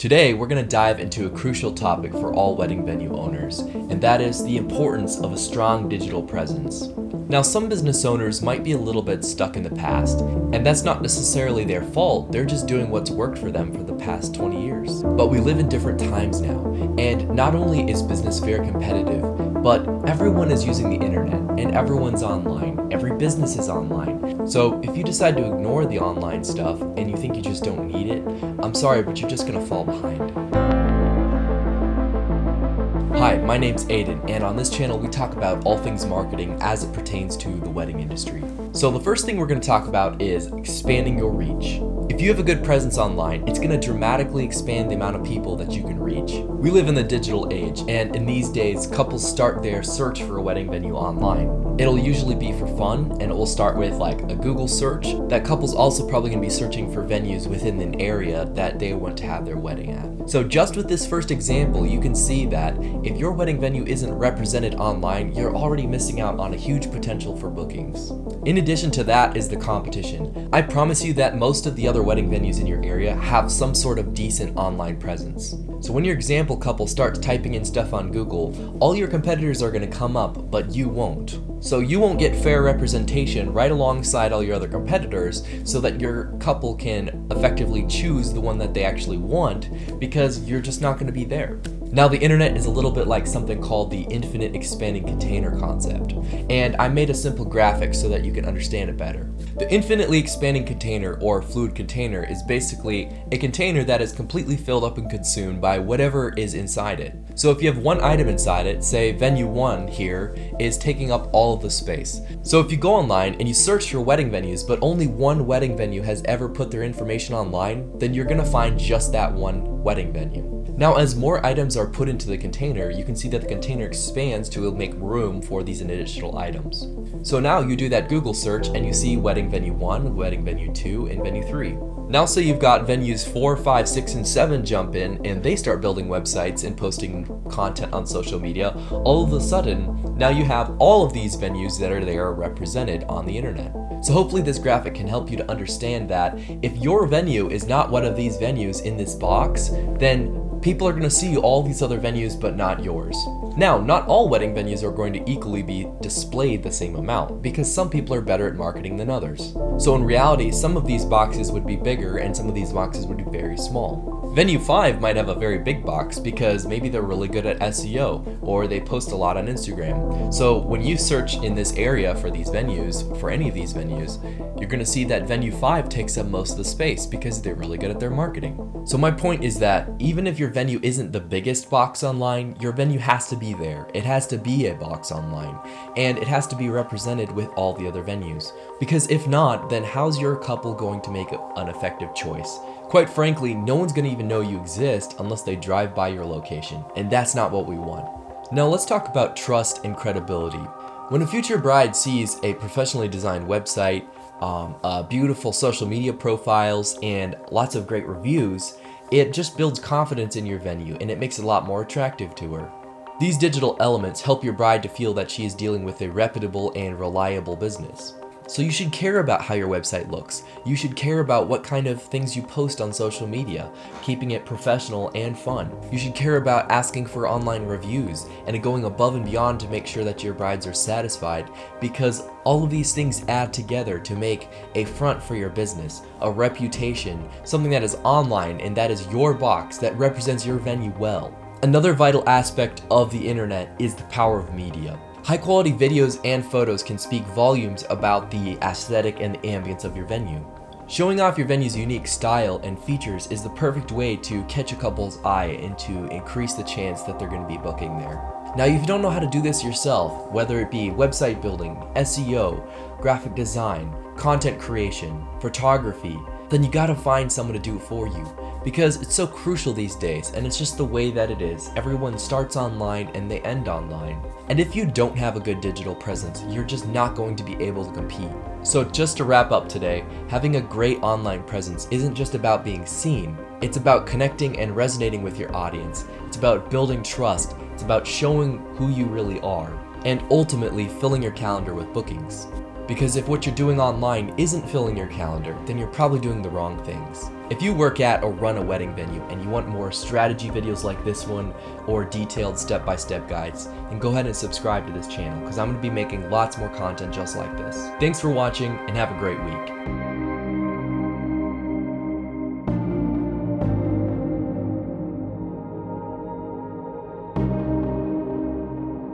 Today, we're going to dive into a crucial topic for all wedding venue owners, and that is the importance of a strong digital presence. Now, some business owners might be a little bit stuck in the past, and that's not necessarily their fault, they're just doing what's worked for them for the past 20 years. But we live in different times now, and not only is business very competitive, but everyone is using the internet, and everyone's online. Every business is online. So if you decide to ignore the online stuff and you think you just don't need it, I'm sorry, but you're just gonna fall behind. Hi, my name's Aiden, and on this channel we talk about all things marketing as it pertains to the wedding industry. So the first thing we're going to talk about is expanding your reach. If you have a good presence online, it's going to dramatically expand the amount of people that you can reach. We live in the digital age, and in these days, couples start their search for a wedding venue online. It'll usually be for fun, and it will start with like a Google search. That couple's also probably going to be searching for venues within an area that they want to have their wedding at. So just with this first example, you can see that if your wedding venue isn't represented online, you're already missing out on a huge potential for bookings. In addition to that is the competition. I promise you that most of the other wedding venues in your area have some sort of decent online presence. So when your example couple starts typing in stuff on Google, all your competitors are going to come up, but you won't. So you won't get fair representation right alongside all your other competitors so that your couple can effectively choose the one that they actually want because you're just not going to be there. Now, the internet is a little bit like something called the infinite expanding container concept, and I made a simple graphic so that you can understand it better. The infinitely expanding container, or fluid container, is basically a container that is completely filled up and consumed by whatever is inside it. So if you have one item inside it, say venue 1 here is taking up all of the space. So if you go online and you search for wedding venues, but only one wedding venue has ever put their information online, then you're gonna find just that one wedding venue. Now, as more items are put into the container, you can see that the container expands to make room for these additional items. So now you do that Google search and you see wedding venue 1, wedding venue 2, and venue 3. Now say you've got venues 4, 5, 6, and 7 jump in and they start building websites and posting content on social media. All of a sudden, now you have all of these venues that are there represented on the internet. So hopefully this graphic can help you to understand that if your venue is not one of these venues in this box, then people are going to see all these other venues but not yours. Now, not all wedding venues are going to equally be displayed the same amount because some people are better at marketing than others. So in reality, some of these boxes would be bigger and some of these boxes would be very small. Venue 5 might have a very big box because maybe they're really good at SEO or they post a lot on Instagram. So when you search in this area for these venues, for any of these venues, you're going to see that venue 5 takes up most of the space because they're really good at their marketing. So my point is that even if your venue isn't the biggest box online, your venue has to be there. It has to be a box online, and it has to be represented with all the other venues. Because if not, then how's your couple going to make an effective choice? Quite frankly, no one's going to even know you exist unless they drive by your location, and that's not what we want. Now let's talk about trust and credibility. When a future bride sees a professionally designed website, beautiful social media profiles, and lots of great reviews, it just builds confidence in your venue and it makes it a lot more attractive to her. These digital elements help your bride to feel that she is dealing with a reputable and reliable business. So you should care about how your website looks. You should care about what kind of things you post on social media, keeping it professional and fun. You should care about asking for online reviews and going above and beyond to make sure that your brides are satisfied, because all of these things add together to make a front for your business, a reputation, something that is online and that is your box that represents your venue well. Another vital aspect of the internet is the power of media. High quality videos and photos can speak volumes about the aesthetic and the ambience of your venue. Showing off your venue's unique style and features is the perfect way to catch a couple's eye and to increase the chance that they're going to be booking there. Now, if you don't know how to do this yourself, whether it be website building, SEO, graphic design, content creation, photography, then you gotta find someone to do it for you, because it's so crucial these days, and it's just the way that it is. Everyone starts online and they end online. And if you don't have a good digital presence, you're just not going to be able to compete. So just to wrap up today, having a great online presence isn't just about being seen, it's about connecting and resonating with your audience. It's about building trust, it's about showing who you really are, and ultimately filling your calendar with bookings. Because if what you're doing online isn't filling your calendar, then you're probably doing the wrong things. If you work at or run a wedding venue and you want more strategy videos like this one or detailed step-by-step guides, then go ahead and subscribe to this channel because I'm going to be making lots more content just like this. Thanks for watching and have a great week.